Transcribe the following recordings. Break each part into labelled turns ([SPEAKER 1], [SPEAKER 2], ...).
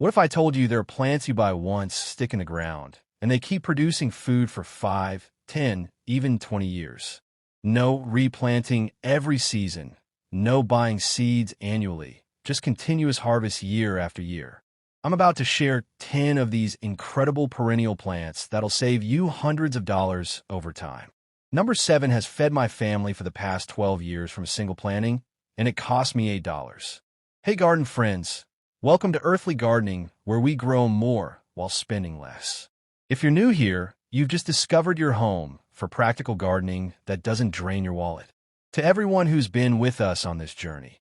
[SPEAKER 1] What if I told you there are plants you buy once, stick in the ground, and they keep producing food for 5, 10, even 20 years? No replanting every season, no buying seeds annually, just continuous harvest year after year. I'm about to share 10 of these incredible perennial plants that'll save you hundreds of dollars over time. Number 7 has fed my family for the past 12 years from a single planting, and it cost me $8. Hey garden friends, welcome to Earthly Gardening, where we grow more while spending less. If you're new here, you've just discovered your home for practical gardening that doesn't drain your wallet. To everyone who's been with us on this journey,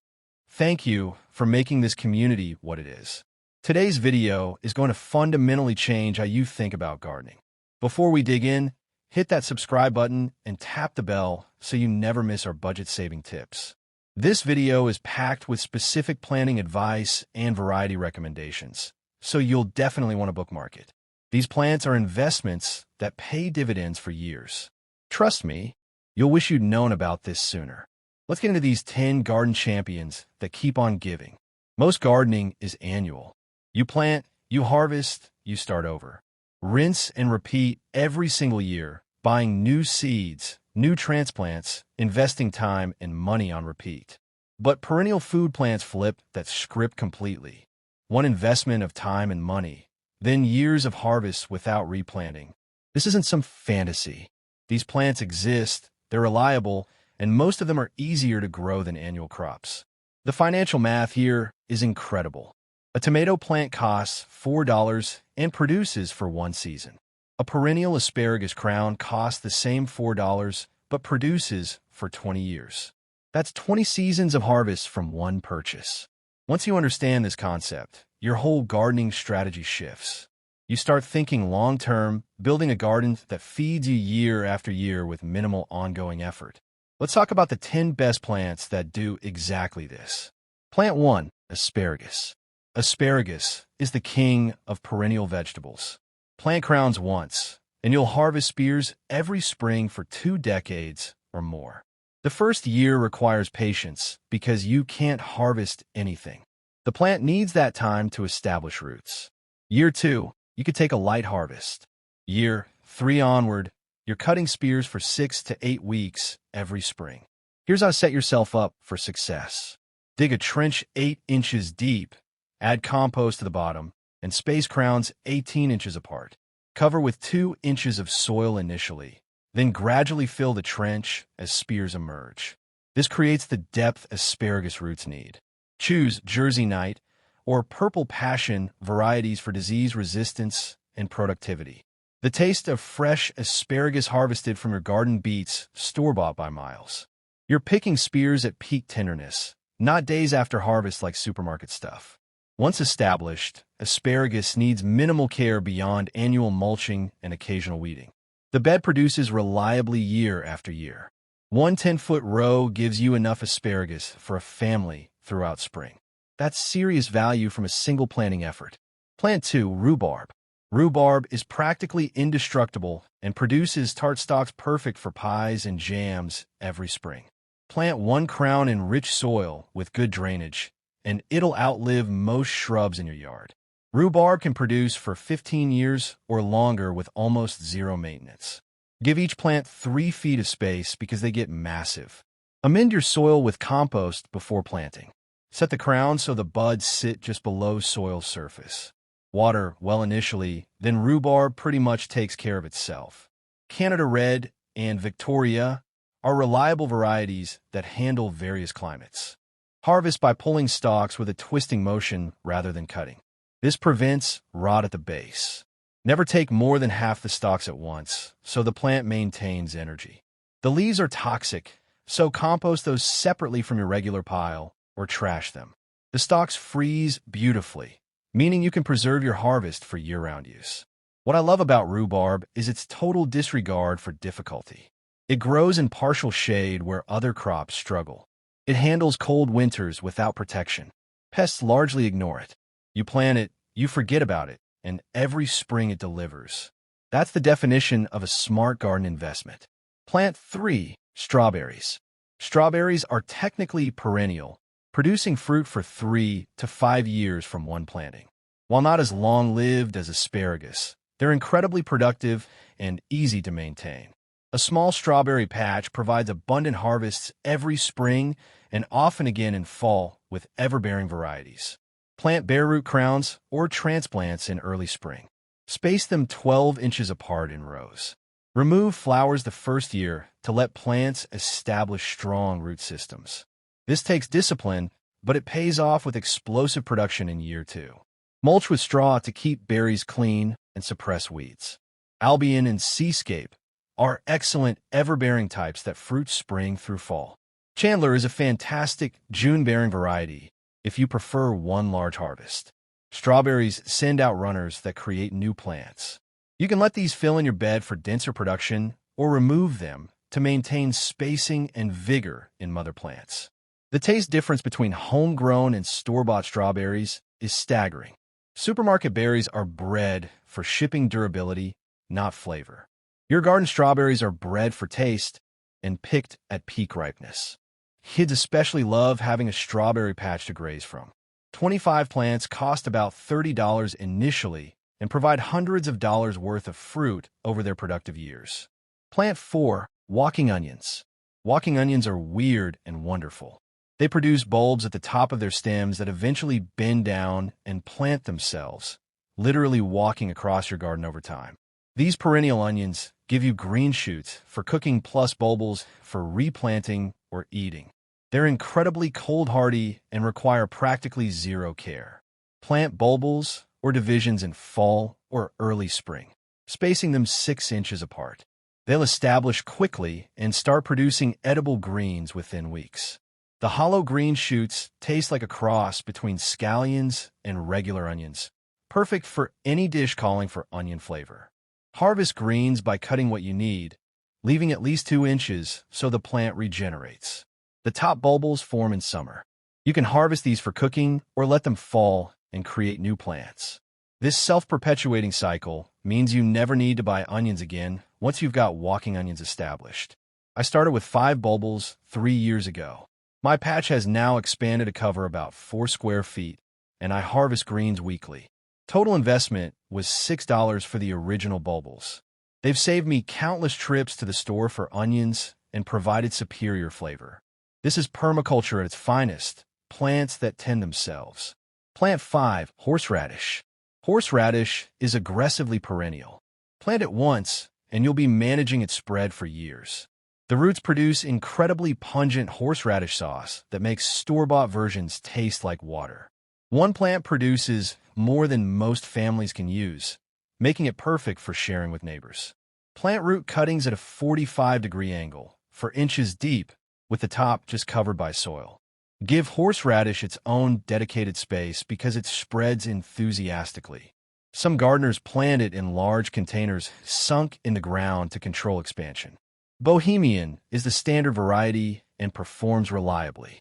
[SPEAKER 1] thank you for making this community what it is. Today's video is going to fundamentally change how you think about gardening. Before we dig in, hit that subscribe button and tap the bell so you never miss our budget-saving tips. This video is packed with specific planting advice and variety recommendations, so you'll definitely want to bookmark it. These plants are investments that pay dividends for years. Trust me, you'll wish you'd known about this sooner. Let's get into these 10 garden champions that keep on giving. Most gardening is annual. You plant, you harvest, you start over. Rinse and repeat every single year, buying new seeds, new transplants, investing time and money on repeat. But perennial food plants flip that script completely. One investment of time and money, then years of harvest without replanting. This isn't some fantasy. These plants exist, they're reliable, and most of them are easier to grow than annual crops. The financial math here is incredible. A tomato plant costs $4 and produces for one season. A perennial asparagus crown costs the same $4, but produces for 20 years. That's 20 seasons of harvest from one purchase. Once you understand this concept, your whole gardening strategy shifts. You start thinking long-term, building a garden that feeds you year after year with minimal ongoing effort. Let's talk about the 10 best plants that do exactly this. Plant 1, asparagus. Asparagus is the king of perennial vegetables. Plant crowns once, and you'll harvest spears every spring for 2 decades or more. The first year requires patience because you can't harvest anything. The plant needs that time to establish roots. Year 2, you could take a light harvest. Year 3 onward, you're cutting spears for 6 to 8 weeks every spring. Here's how to set yourself up for success. Dig a trench 8 inches deep, add compost to the bottom, and space crowns 18 inches apart. Cover with 2 inches of soil initially, then gradually fill the trench as spears emerge. This creates the depth asparagus roots need. Choose Jersey Night or Purple Passion varieties for disease resistance and productivity. The taste of fresh asparagus harvested from your garden beats store-bought by miles. You're picking spears at peak tenderness, not days after harvest like supermarket stuff. Once established, asparagus needs minimal care beyond annual mulching and occasional weeding. The bed produces reliably year after year. One 10-foot row gives you enough asparagus for a family throughout spring. That's serious value from a single planting effort. Plant 2, rhubarb. Rhubarb is practically indestructible and produces tart stalks perfect for pies and jams every spring. Plant 1 crown in rich soil with good drainage, and it'll outlive most shrubs in your yard. Rhubarb can produce for 15 years or longer with almost zero maintenance. Give each plant 3 feet of space because they get massive. Amend your soil with compost before planting. Set the crown so the buds sit just below soil surface. Water well initially, then rhubarb pretty much takes care of itself. Canada Red and Victoria are reliable varieties that handle various climates. Harvest by pulling stalks with a twisting motion rather than cutting. This prevents rot at the base. Never take more than half the stalks at once, so the plant maintains energy. The leaves are toxic, so compost those separately from your regular pile or trash them. The stalks freeze beautifully, meaning you can preserve your harvest for year-round use. What I love about rhubarb is its total disregard for difficulty. It grows in partial shade where other crops struggle. It handles cold winters without protection. Pests largely ignore it. You plant it, you forget about it, and every spring it delivers. That's the definition of a smart garden investment. Plant 3, strawberries. Strawberries are technically perennial, producing fruit for 3 to 5 years from one planting. While not as long-lived as asparagus, they're incredibly productive and easy to maintain. A small strawberry patch provides abundant harvests every spring and often again in fall with ever-bearing varieties. Plant bare root crowns or transplants in early spring. Space them 12 inches apart in rows. Remove flowers the first year to let plants establish strong root systems. This takes discipline, but it pays off with explosive production in year 2. Mulch with straw to keep berries clean and suppress weeds. Albion and Seascape are excellent ever-bearing types that fruit spring through fall. Chandler is a fantastic June-bearing variety if you prefer one large harvest. Strawberries send out runners that create new plants. You can let these fill in your bed for denser production or remove them to maintain spacing and vigor in mother plants. The taste difference between homegrown and store-bought strawberries is staggering. Supermarket berries are bred for shipping durability, not flavor. Your garden strawberries are bred for taste and picked at peak ripeness. Kids especially love having a strawberry patch to graze from. 25 plants cost about $30 initially and provide hundreds of dollars worth of fruit over their productive years. Plant 4. Walking onions. Walking onions are weird and wonderful. They produce bulbs at the top of their stems that eventually bend down and plant themselves, literally walking across your garden over time. These perennial onions give you green shoots for cooking plus bulbils for replanting or eating. They're incredibly cold-hardy and require practically zero care. Plant bulbils or divisions in fall or early spring, spacing them 6 inches apart. They'll establish quickly and start producing edible greens within weeks. The hollow green shoots taste like a cross between scallions and regular onions, perfect for any dish calling for onion flavor. Harvest greens by cutting what you need, leaving at least 2 inches so the plant regenerates. The top bulbils form in summer. You can harvest these for cooking or let them fall and create new plants. This self-perpetuating cycle means you never need to buy onions again once you've got walking onions established. I started with 5 bulbils 3 years ago. My patch has now expanded to cover about 4 square feet, and I harvest greens weekly. Total investment was $6 for the original bulbils. They've saved me countless trips to the store for onions and provided superior flavor. This is permaculture at its finest, plants that tend themselves. Plant 5. Horseradish. Horseradish is aggressively perennial. Plant it once, and you'll be managing its spread for years. The roots produce incredibly pungent horseradish sauce that makes store-bought versions taste like water. One plant produces more than most families can use, making it perfect for sharing with neighbors. Plant root cuttings at a 45-degree angle, for inches deep, with the top just covered by soil. Give horseradish its own dedicated space because it spreads enthusiastically. Some gardeners plant it in large containers sunk in the ground to control expansion. Bohemian is the standard variety and performs reliably.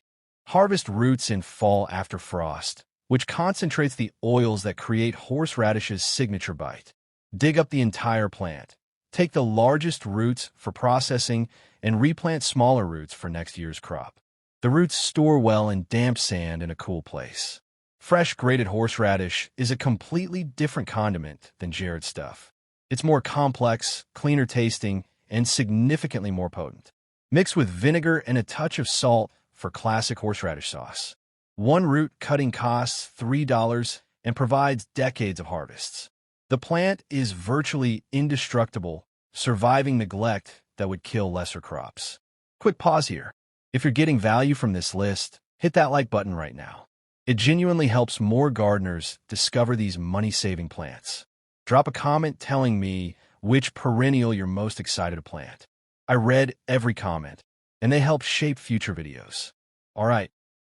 [SPEAKER 1] Harvest roots in fall after frost, which concentrates the oils that create horseradish's signature bite. Dig up the entire plant. Take the largest roots for processing and replant smaller roots for next year's crop. The roots store well in damp sand in a cool place. Fresh grated horseradish is a completely different condiment than Jared stuff. It's more complex, cleaner tasting, and significantly more potent. Mix with vinegar and a touch of salt for classic horseradish sauce. One root cutting costs $3 and provides decades of harvests. The plant is virtually indestructible, surviving neglect that would kill lesser crops. Quick pause here. If you're getting value from this list, hit that like button right now. It genuinely helps more gardeners discover these money-saving plants. Drop a comment telling me which perennial you're most excited to plant. I read every comment, and they help shape future videos. All right,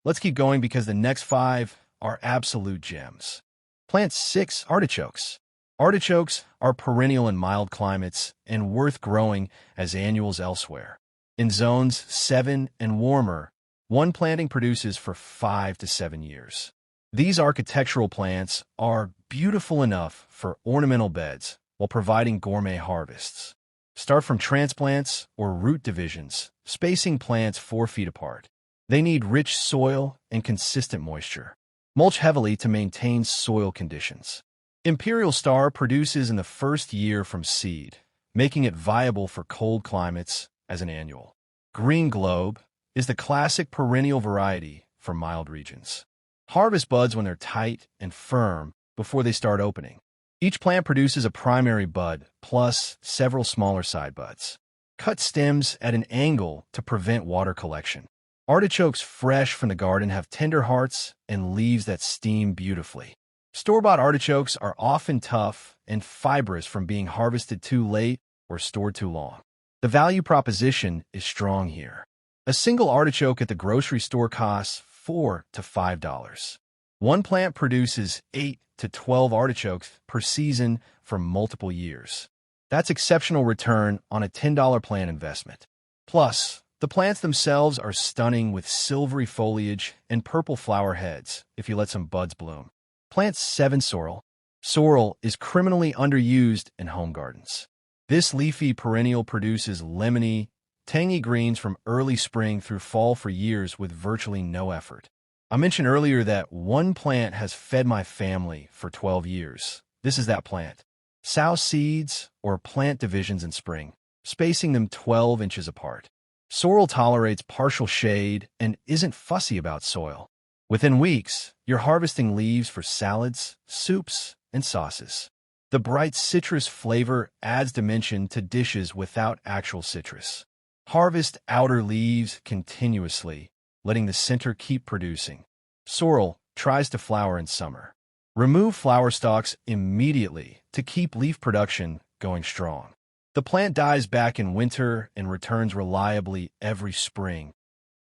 [SPEAKER 1] let's keep going because the next 5 are absolute gems. Plant 6. Artichokes. Artichokes are perennial in mild climates and worth growing as annuals elsewhere. In zones 7 and warmer, one planting produces for 5 to 7 years. These architectural plants are beautiful enough for ornamental beds while providing gourmet harvests. Start from transplants or root divisions, spacing plants 4 feet apart. They need rich soil and consistent moisture. Mulch heavily to maintain soil conditions. Imperial Star produces in the first year from seed, making it viable for cold climates as an annual. Green Globe is the classic perennial variety for mild regions. Harvest buds when they're tight and firm before they start opening. Each plant produces a primary bud, plus several smaller side buds. Cut stems at an angle to prevent water collection. Artichokes fresh from the garden have tender hearts and leaves that steam beautifully. Store-bought artichokes are often tough and fibrous from being harvested too late or stored too long. The value proposition is strong here. A single artichoke at the grocery store costs $4 to $5. One plant produces 8 to 12 artichokes per season for multiple years. That's exceptional return on a $10 plant investment. Plus, the plants themselves are stunning with silvery foliage and purple flower heads if you let some buds bloom. Plant 7 Sorrel. Sorrel is criminally underused in home gardens. This leafy perennial produces lemony, tangy greens from early spring through fall for years with virtually no effort. I mentioned earlier that one plant has fed my family for 12 years. This is that plant. Sow seeds or plant divisions in spring, spacing them 12 inches apart. Sorrel tolerates partial shade and isn't fussy about soil. Within weeks, you're harvesting leaves for salads, soups, and sauces. The bright citrus flavor adds dimension to dishes without actual citrus. Harvest outer leaves continuously, letting the center keep producing. Sorrel tries to flower in summer. Remove flower stalks immediately to keep leaf production going strong. The plant dies back in winter and returns reliably every spring,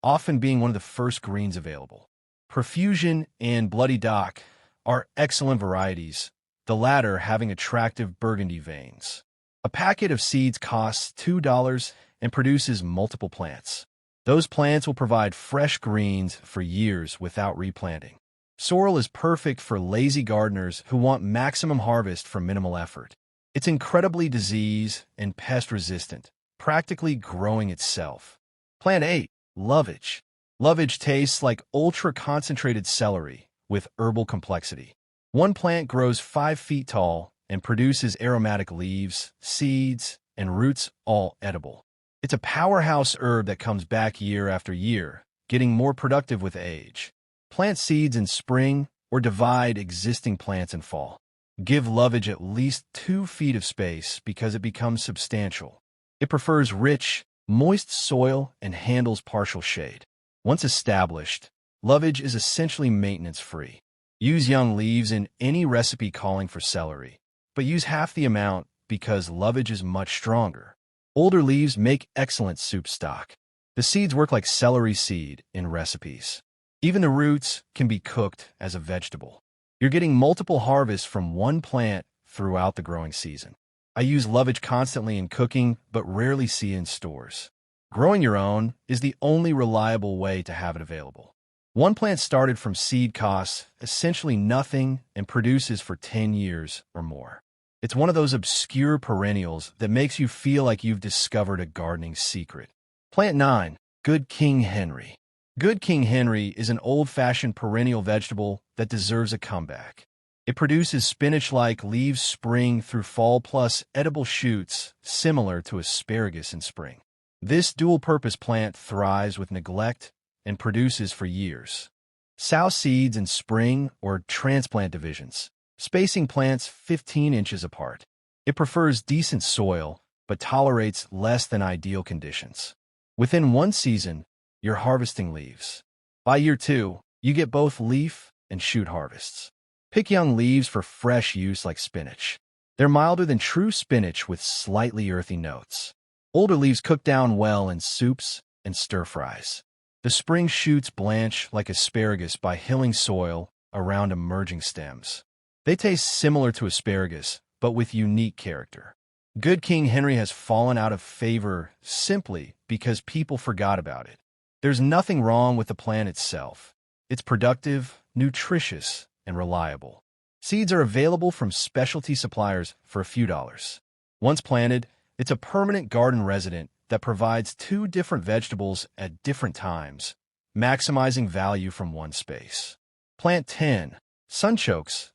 [SPEAKER 1] often being one of the first greens available. Profusion and Bloody Dock are excellent varieties, the latter having attractive burgundy veins. A packet of seeds costs $2 and produces multiple plants. Those plants will provide fresh greens for years without replanting. Sorrel is perfect for lazy gardeners who want maximum harvest for minimal effort. It's incredibly disease and pest resistant, practically growing itself. Plant 8, Lovage. Lovage tastes like ultra-concentrated celery with herbal complexity. One plant grows 5 feet tall and produces aromatic leaves, seeds, and roots all edible. It's a powerhouse herb that comes back year after year, getting more productive with age. Plant seeds in spring or divide existing plants in fall. Give Lovage at least 2 feet of space because it becomes substantial. It prefers rich, moist soil and handles partial shade. Once established, Lovage is essentially maintenance-free. Use young leaves in any recipe calling for celery, but use half the amount because Lovage is much stronger. Older leaves make excellent soup stock. The seeds work like celery seed in recipes. Even the roots can be cooked as a vegetable. You're getting multiple harvests from one plant throughout the growing season. I use Lovage constantly in cooking, but rarely see it in stores. Growing your own is the only reliable way to have it available. One plant started from seed costs essentially nothing and produces for 10 years or more. It's one of those obscure perennials that makes you feel like you've discovered a gardening secret. Plant 9, Good King Henry. Good King Henry is an old-fashioned perennial vegetable that deserves a comeback. It produces spinach-like leaves spring through fall plus edible shoots similar to asparagus in spring. This dual-purpose plant thrives with neglect and produces for years. Sow seeds in spring or transplant divisions, spacing plants 15 inches apart. It prefers decent soil but tolerates less than ideal conditions. Within one season, you're harvesting leaves. By year 2, you get both leaf and shoot harvests. Pick young leaves for fresh use like spinach. They're milder than true spinach with slightly earthy notes. Older leaves cook down well in soups and stir-fries. The spring shoots blanch like asparagus by hilling soil around emerging stems. They taste similar to asparagus, but with unique character. Good King Henry has fallen out of favor simply because people forgot about it. There's nothing wrong with the plant itself. It's productive, nutritious, and reliable. Seeds are available from specialty suppliers for a few dollars. Once planted, it's a permanent garden resident that provides 2 different vegetables at different times, maximizing value from one space. Plant 10. Sunchokes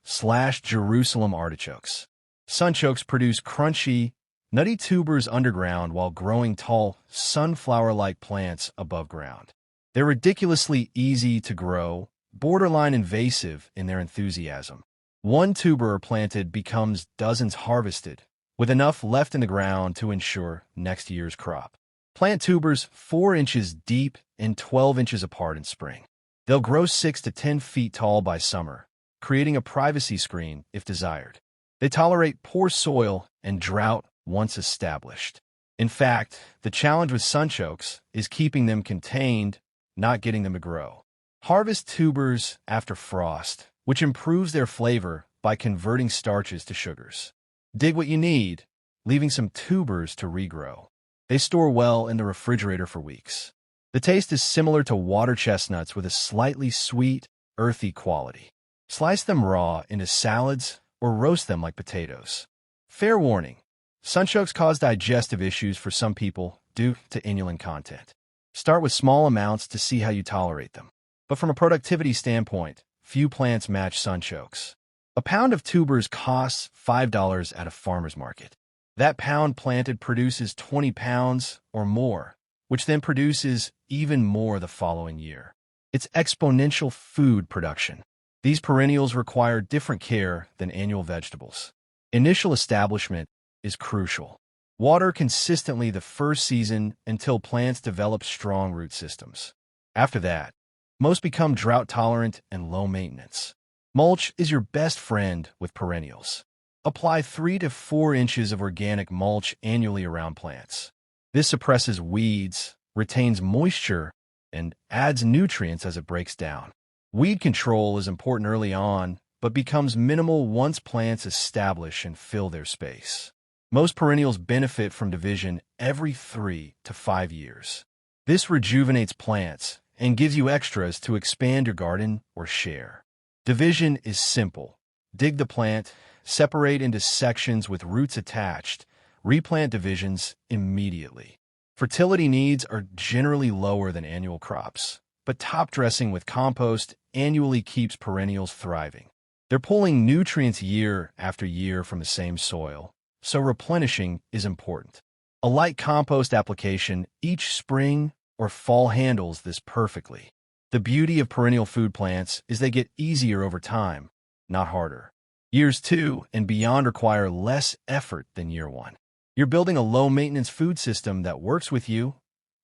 [SPEAKER 1] / Jerusalem artichokes. Sunchokes produce crunchy, nutty tubers underground while growing tall, sunflower-like plants above ground. They're ridiculously easy to grow, borderline invasive in their enthusiasm. One tuber planted becomes dozens harvested, with enough left in the ground to ensure next year's crop. Plant tubers 4 inches deep and 12 inches apart in spring. They'll grow 6 to 10 feet tall by summer, creating a privacy screen if desired. They tolerate poor soil and drought once established. In fact, the challenge with sunchokes is keeping them contained, not getting them to grow. Harvest tubers after frost, which improves their flavor by converting starches to sugars. Dig what you need, leaving some tubers to regrow. They store well in the refrigerator for weeks. The taste is similar to water chestnuts with a slightly sweet, earthy quality. Slice them raw into salads or roast them like potatoes. Fair warning, sunchokes cause digestive issues for some people due to inulin content. Start with small amounts to see how you tolerate them. But from a productivity standpoint, few plants match sunchokes. A pound of tubers costs $5 at a farmer's market. That pound planted produces 20 pounds or more, which then produces even more the following year. It's exponential food production. These perennials require different care than annual vegetables. Initial establishment is crucial. Water consistently the first season until plants develop strong root systems. After that, most become drought-tolerant and low maintenance. Mulch is your best friend with perennials. Apply 3 to 4 inches of organic mulch annually around plants. This suppresses weeds, retains moisture, and adds nutrients as it breaks down. Weed control is important early on, but becomes minimal once plants establish and fill their space. Most perennials benefit from division every 3 to 5 years. This rejuvenates plants and gives you extras to expand your garden or share. Division is simple. Dig the plant, separate into sections with roots attached, replant divisions immediately. Fertility needs are generally lower than annual crops, but top dressing with compost annually keeps perennials thriving. They're pulling nutrients year after year from the same soil, so replenishing is important. A light compost application each spring or fall handles this perfectly. The beauty of perennial food plants is they get easier over time, not harder. Years 2 and beyond require less effort than year 1. You're building a low-maintenance food system that works with you,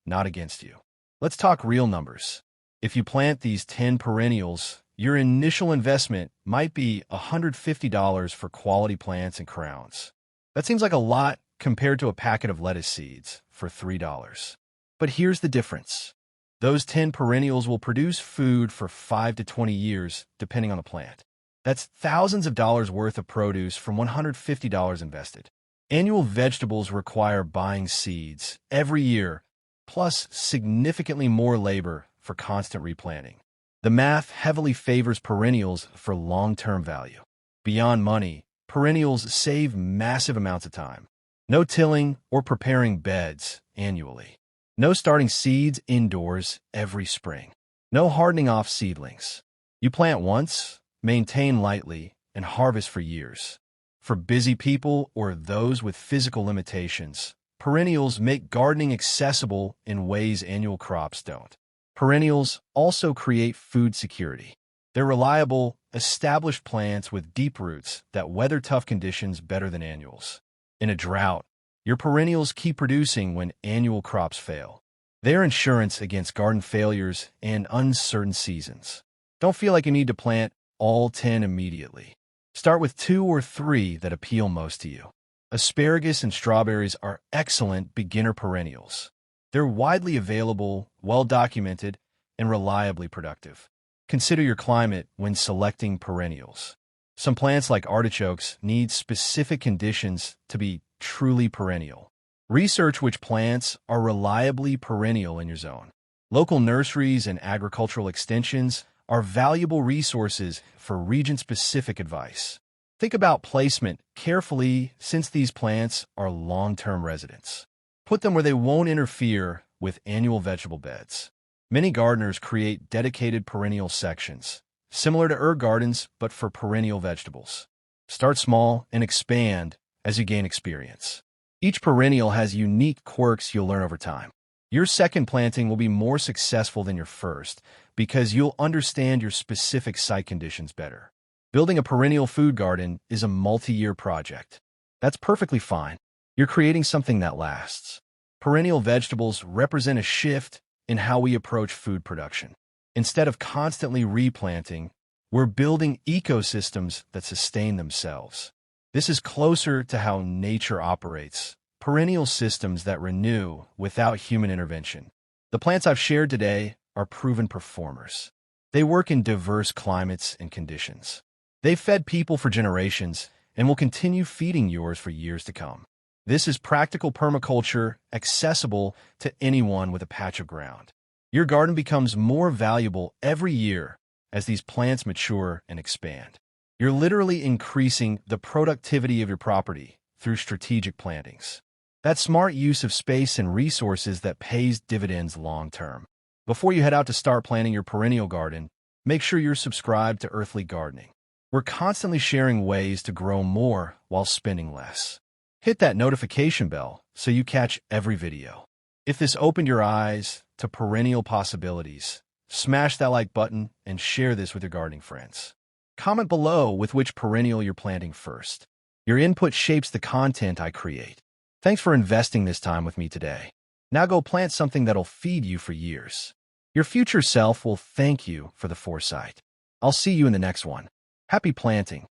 [SPEAKER 1] not against you. Let's talk real numbers. If you plant these 10 perennials, your initial investment might be $150 for quality plants and crowns. That seems like a lot compared to a packet of lettuce seeds for $3. But here's the difference. Those 10 perennials will produce food for 5 to 20 years, depending on the plant. That's thousands of dollars worth of produce from $150 invested. Annual vegetables require buying seeds every year, plus significantly more labor for constant replanting. The math heavily favors perennials for long-term value. Beyond money, perennials save massive amounts of time. No tilling or preparing beds annually. No starting seeds indoors every spring. No hardening off seedlings. You plant once, maintain lightly, and harvest for years. For busy people or those with physical limitations, perennials make gardening accessible in ways annual crops don't. Perennials also create food security. They're reliable, established plants with deep roots that weather tough conditions better than annuals. In a drought, your perennials keep producing when annual crops fail. They're insurance against garden failures and uncertain seasons. Don't feel like you need to plant all 10 immediately. Start with 2 or 3 that appeal most to you. Asparagus and strawberries are excellent beginner perennials. They're widely available, well-documented, and reliably productive. Consider your climate when selecting perennials. Some plants like artichokes need specific conditions to be truly perennial. Research which plants are reliably perennial in your zone. Local nurseries and agricultural extensions are valuable resources for region-specific advice. Think about placement carefully since these plants are long-term residents. Put them where they won't interfere with annual vegetable beds. Many gardeners create dedicated perennial sections, similar to herb gardens, but for perennial vegetables. Start small and expand as you gain experience. Each perennial has unique quirks you'll learn over time. Your second planting will be more successful than your first because you'll understand your specific site conditions better. Building a perennial food garden is a multi-year project. That's perfectly fine. You're creating something that lasts. Perennial vegetables represent a shift in how we approach food production. Instead of constantly replanting, we're building ecosystems that sustain themselves. This is closer to how nature operates, perennial systems that renew without human intervention. The plants I've shared today are proven performers. They work in diverse climates and conditions. They've fed people for generations and will continue feeding yours for years to come. This is practical permaculture accessible to anyone with a patch of ground. Your garden becomes more valuable every year as these plants mature and expand. You're literally increasing the productivity of your property through strategic plantings. That's smart use of space and resources that pays dividends long term. Before you head out to start planting your perennial garden, make sure you're subscribed to Earthly Gardening. We're constantly sharing ways to grow more while spending less. Hit that notification bell so you catch every video. If this opened your eyes to perennial possibilities, smash that like button and share this with your gardening friends. Comment below with which perennial you're planting first. Your input shapes the content I create. Thanks for investing this time with me today. Now go plant something that'll feed you for years. Your future self will thank you for the foresight. I'll see you in the next one. Happy planting.